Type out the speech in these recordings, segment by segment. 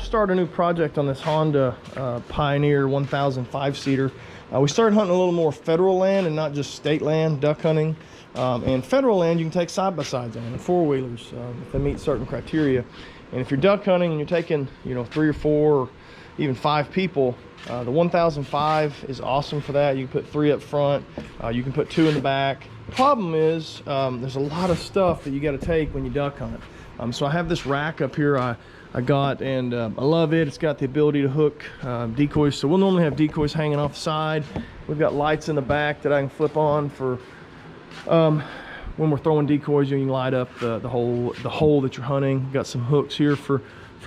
start a new project on this Honda Pioneer 1000 5-seater. We started hunting a little more federal land and not just state land, duck hunting. And federal land you can take side-by-sides on, and four-wheelers, if they meet certain criteria. And if you're duck hunting and you're taking, you know, 3 or 4 or even 5 people, the 1005 is awesome for that. You can put 3 up front, you can put 2 in the back. The problem is there's a lot of stuff that you got to take when you duck hunt. So I have this rack up here I got, and I love it. It's got the ability to hook decoys. So we'll normally have decoys hanging off the side. We've got lights in the back that I can flip on for when we're throwing decoys. You can light up the hole that you're hunting. Got some hooks here for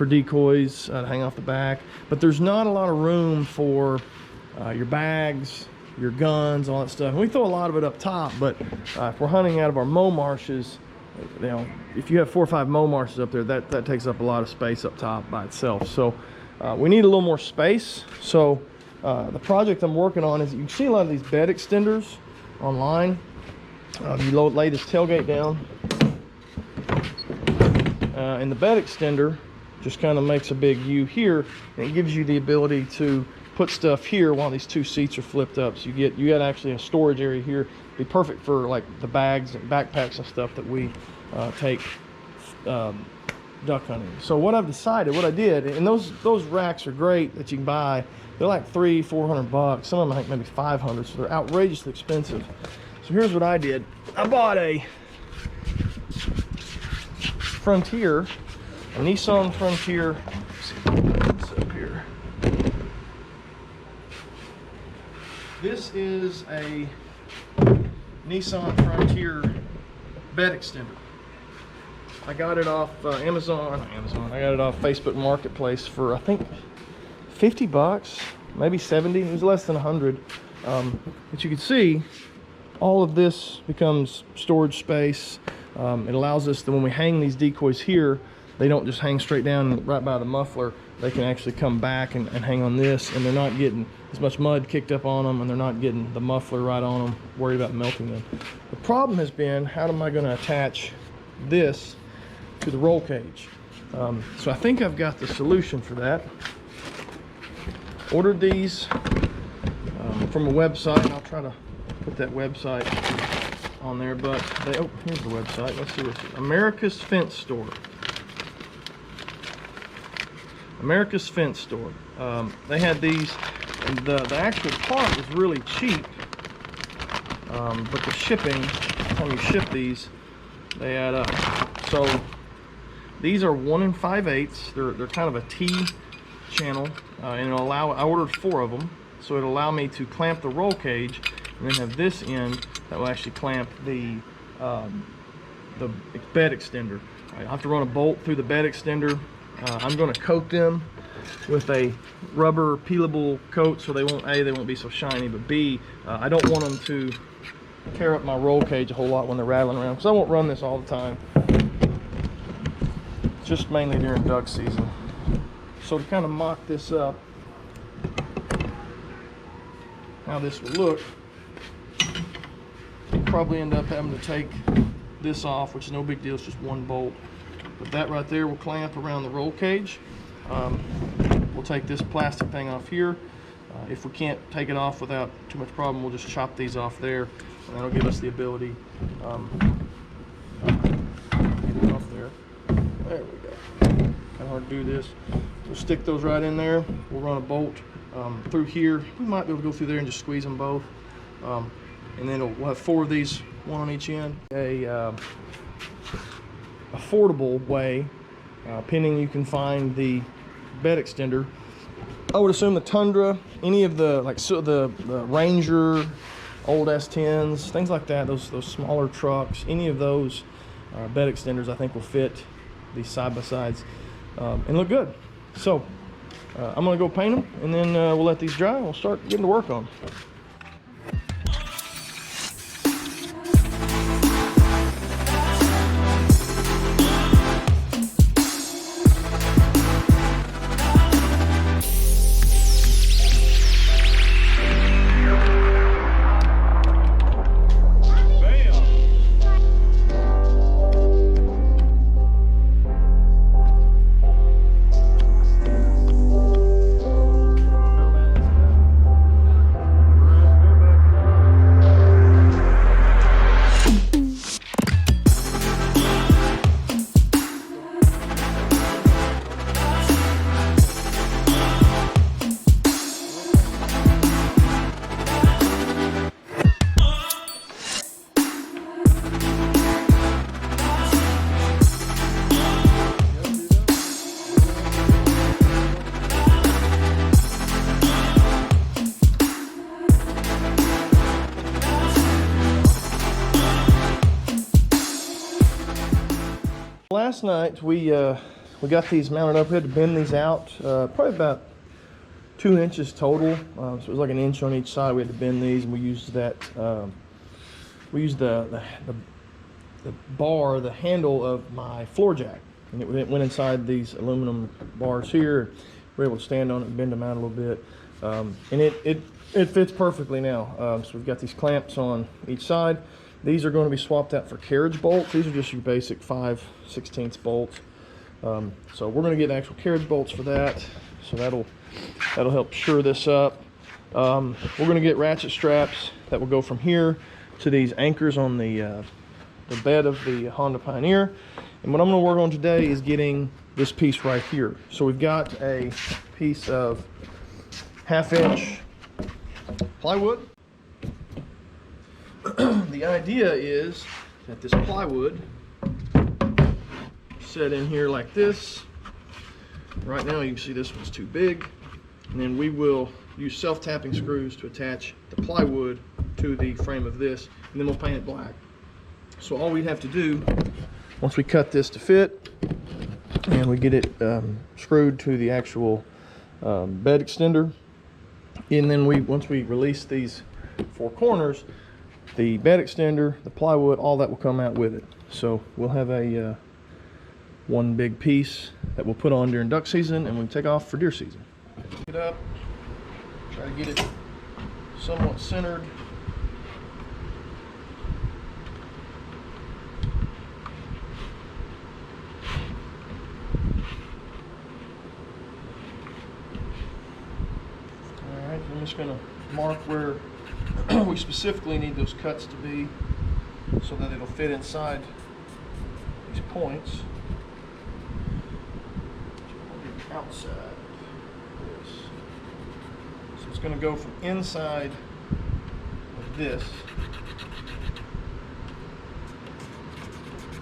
decoys to hang off the back, but there's not a lot of room for your bags, your guns, all that stuff. And we throw a lot of it up top, but if we're hunting out of our mow marshes, you know, if you have 4 or 5 mow marshes up there, that takes up a lot of space up top by itself. So we need a little more space. So the project I'm working on is, you can see a lot of these bed extenders online. You lay this tailgate down, and the bed extender just kind of makes a big U here, and it gives you the ability to put stuff here while these 2 seats are flipped up. So you got actually a storage area here. Be perfect for like the bags and backpacks and stuff that we take duck hunting. So what I've decided, what I did, and those racks are great that you can buy. They're like $300-400 bucks. Some of them I think maybe 500, so they're outrageously expensive. So here's what I did. I bought a Frontier, a Nissan Frontier. Let's see if I can get this up here. This is a Nissan Frontier bed extender. I got it off Amazon. I got it off Facebook Marketplace for I think 50 bucks, maybe 70. It was less than 100. But you can see all of this becomes storage space. It allows us to, when we hang these decoys here, they don't just hang straight down right by the muffler. They can actually come back and hang on this, and they're not getting as much mud kicked up on them, and they're not getting the muffler right on them, worried about melting them. The problem has been, how am I going to attach this to the roll cage? So I think I've got the solution for that. Ordered these from a website, and I'll try to put that website on there, but oh, here's the website. Let's see what it is. America's Fence Store. America's Fence Store. They had these, and the actual part was really cheap, but the shipping, when you ship these, they add up. So these are 1 5/8. They're kind of a T channel, and it'll allow. I ordered 4 of them, so it'll allow me to clamp the roll cage, and then have this end that will actually clamp the bed extender. I have to run a bolt through the bed extender. I'm going to coat them with a rubber peelable coat, so they won't be so shiny, but B, I don't want them to tear up my roll cage a whole lot when they're rattling around, because I won't run this all the time, just mainly during duck season. So to kind of mock this up, how this will look, you'll probably end up having to take this off, which is no big deal, it's just 1 bolt. But that right there will clamp around the roll cage. We'll take this plastic thing off here. If we can't take it off without too much problem, we'll just chop these off there, and that'll give us the ability get it off there. There we go. Kind of hard to do this. We'll stick those right in there. We'll run a bolt through here. We might be able to go through there and just squeeze them both. And then we'll have 4 of these, 1 on each end. A affordable way, pending you can find the bed extender. I would assume the Tundra, any of the the Ranger, old S10s, things like that, those smaller trucks, any of those bed extenders I think will fit these side-by-sides and look good. So I'm gonna go paint them, and then we'll let these dry and we'll start getting to work on them. last night we got these mounted up. We had to bend these out, probably about 2 inches total. So it was like an inch on each side. We had to bend these, and we used that. We used the bar, the handle of my floor jack, and it went inside these aluminum bars here. We were able to stand on it and bend them out a little bit, and it fits perfectly now. So we've got these clamps on each side. These are going to be swapped out for carriage bolts. These are just your basic 5/16 bolts. So we're going to get actual carriage bolts for that. So that'll help shore this up. We're going to get ratchet straps that will go from here to these anchors on the bed of the Honda Pioneer. And what I'm going to work on today is getting this piece right here. So we've got a piece of 1/2 inch plywood. The idea is that this plywood set in here like this. Right now you can see this one's too big, and then we will use self-tapping screws to attach the plywood to the frame of this, and then we'll paint it black. So all we'd have to do, once we cut this to fit and we get it screwed to the actual bed extender, and then once we release these 4 corners, the bed extender, the plywood, all that will come out with it. So we'll have a one big piece that we'll put on during duck season, and we take off for deer season. Pick it up, try to get it somewhat centered. All right, I'm just gonna mark where we specifically need those cuts to be so that it'll fit inside these points. Outside of this. So it's going to go from inside of this.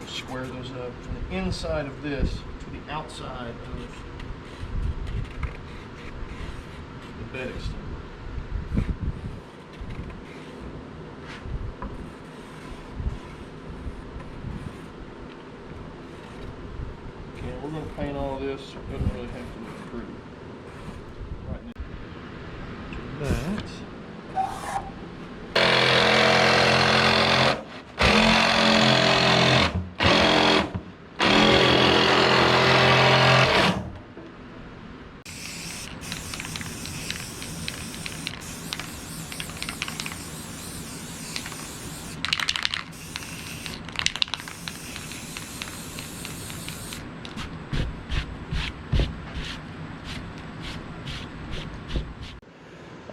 Square those up from the inside of this to the outside of the bed extender. We're going to paint all of this so it doesn't really have to look pretty right now. That.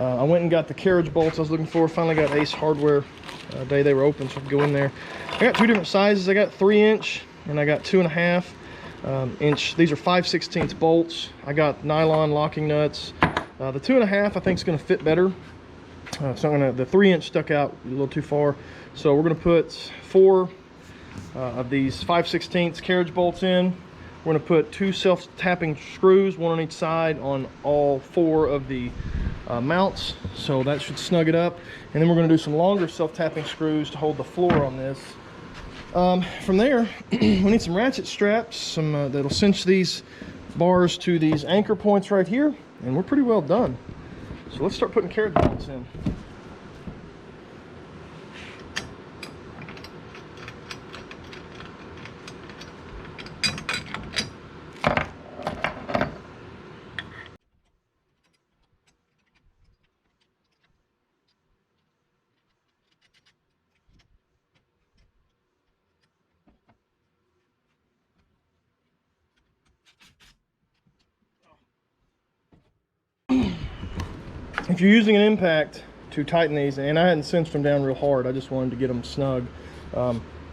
I went and got the carriage bolts I was looking for. Finally got Ace Hardware day they were open, so I could go in there. I got 2 different sizes. I got 3 inch and I got 2.5 inch. These are 5/16 bolts. I got nylon locking nuts. The 2.5 I think is going to fit better. It's not gonna. The 3 inch stuck out a little too far, so we're going to put 4 of these 5/16 carriage bolts in. We're going to put 2 self-tapping screws, 1 on each side, on all 4 of the mounts, so that should snug it up. And then we're going to do some longer self-tapping screws to hold the floor on this. From there, we need some ratchet straps, some that'll cinch these bars to these anchor points right here, and we're pretty well done. So let's start putting carriage bolts in. If you're using an impact to tighten these, and I hadn't cinched them down real hard, I just wanted to get them snug.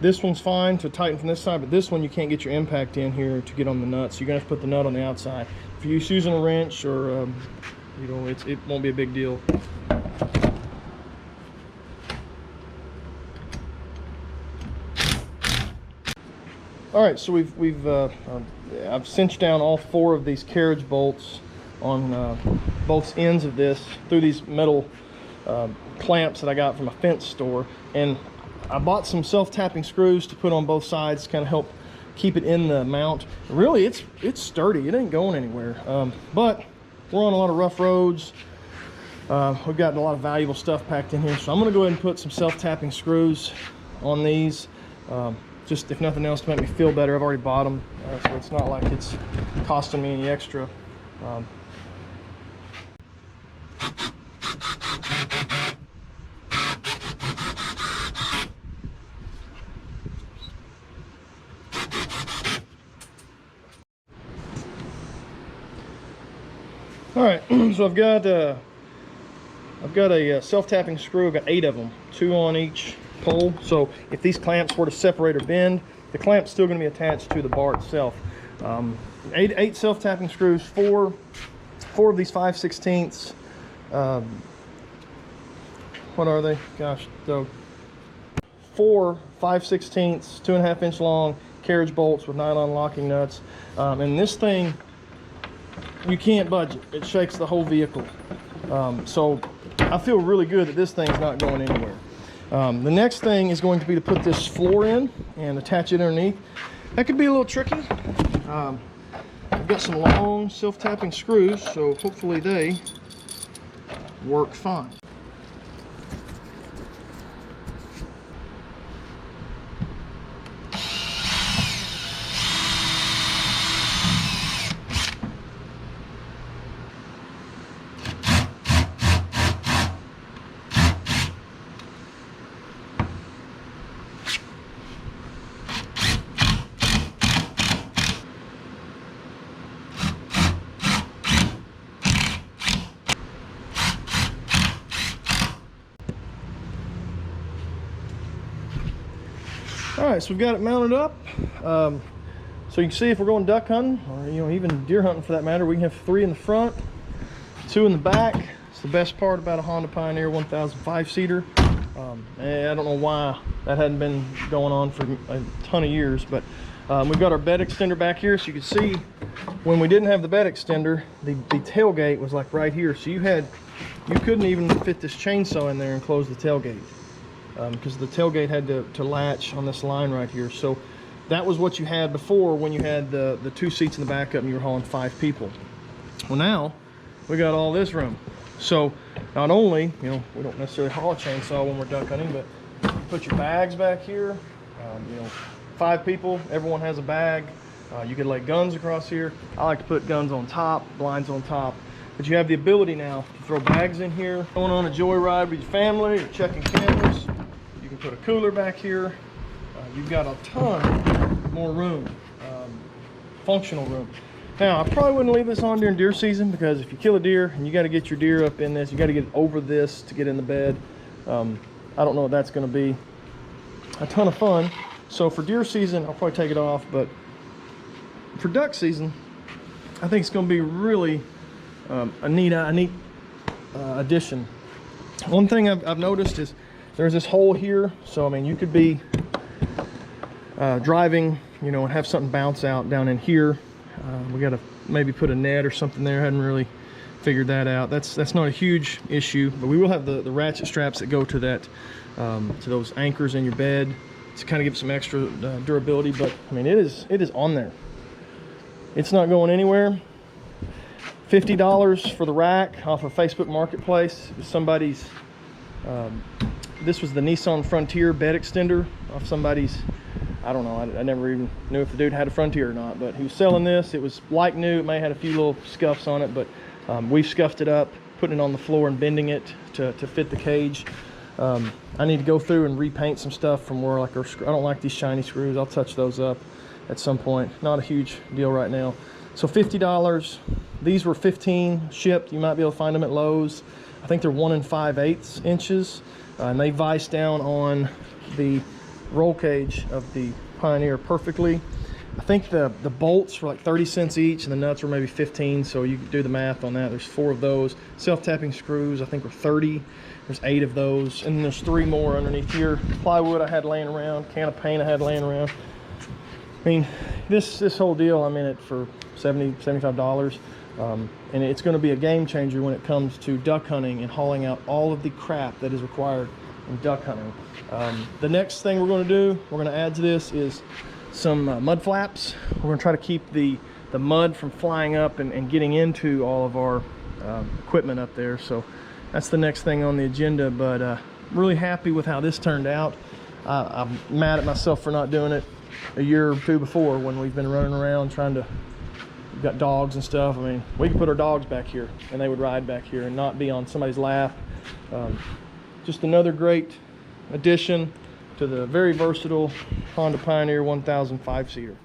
This one's fine to tighten from this side, but this one you can't get your impact in here to get on the nuts. You're gonna have to put the nut on the outside. If you're using a wrench or you know, it won't be a big deal. All right, so I've cinched down all 4 of these carriage bolts on both ends of this through these metal clamps that I got from a fence store, and I bought some self-tapping screws to put on both sides to kind of help keep it in the mount. Really, it's sturdy. It ain't going anywhere. But we're on a lot of rough roads. We've got a lot of valuable stuff packed in here, so I'm going to go ahead and put some self-tapping screws on these. Just if nothing else to make me feel better. I've already bought them, so it's not like it's costing me any extra. All right, so I've got a self-tapping screw. I've got 8 of them, 2 on each pole. So if these clamps were to separate or bend, the clamp's still going to be attached to the bar itself. 8 self-tapping screws, 4 of these 5/16. What are they? Gosh, so 4 5/16, 2.5 inch long carriage bolts with nylon locking nuts. And this thing, you can't budge it. It shakes the whole vehicle. So I feel really good that this thing's not going anywhere. The next thing is going to be to put this floor in and attach it underneath. That could be a little tricky. I've got some long self-tapping screws, so hopefully they work fine. All right, so we've got it mounted up. So you can see if we're going duck hunting, or even deer hunting for that matter, we can have 3 in the front, 2 in the back. It's the best part about a Honda Pioneer 1000 5-seater. I don't know why that hadn't been going on for a ton of years, but we've got our bed extender back here, so you can see when we didn't have the bed extender, the tailgate was like right here. So you couldn't even fit this chainsaw in there and close the tailgate. Because the tailgate had to latch on this line right here. So that was what you had before when you had the 2 seats in the backup and you were hauling 5 people. Well, now we got all this room. So not only, we don't necessarily haul a chainsaw when we're duck hunting, but you put your bags back here. 5 people, everyone has a bag. You could lay guns across here. I like to put guns on top, blinds on top. But you have the ability now to throw bags in here. Going on a joyride with your family or checking cameras. You can put a cooler back here. You've got a ton more room, functional room. Now, I probably wouldn't leave this on during deer season, because if you kill a deer and you got to get your deer up in this, you got to get over this to get in the bed. I don't know if that's going to be a ton of fun. So for deer season, I'll probably take it off. But for duck season, I think it's going to be really a neat addition. One thing I've noticed is there's this hole here, so I mean you could be driving, and have something bounce out down in here. We got to maybe put a net or something there. I hadn't really figured that out. That's not a huge issue, but we will have the ratchet straps that go to that, to those anchors in your bed, to kind of give some extra durability. But I mean it is on there. It's not going anywhere. $50 for the rack off of Facebook Marketplace. Somebody's, this was the Nissan Frontier bed extender off somebody's, I don't know, I never even knew if the dude had a Frontier or not, but he was selling this. It was like new. It may have had a few little scuffs on it, but we've scuffed it up, putting it on the floor and bending it to fit the cage. I need to go through and repaint some stuff from where, like, I don't like these shiny screws. I'll touch those up at some point. Not a huge deal right now. So $50. These were 15 shipped. You might be able to find them at Lowe's. I think they're 1 5/8 inches, and they vise down on the roll cage of the Pioneer perfectly. I think the bolts were like 30 cents each, and the nuts were maybe 15, so you can do the math on that. There's 4 of those. Self-tapping screws, I think, were 30. There's 8 of those, and then there's 3 more underneath here. Plywood I had laying around, can of paint I had laying around. I mean, this whole deal, I'm in it for $70, $75. And it's going to be a game changer when it comes to duck hunting and hauling out all of the crap that is required in duck hunting. The next thing we're going to do, we're going to add to this, is some mud flaps. We're going to try to keep the mud from flying up and getting into all of our equipment up there. So that's the next thing on the agenda, but really happy with how this turned out. I'm mad at myself for not doing it a year or two before, when we've been running around trying to, we've got dogs and stuff. I mean, we could put our dogs back here and they would ride back here and not be on somebody's lap. Just another great addition to the very versatile Honda Pioneer 1000 5-seater.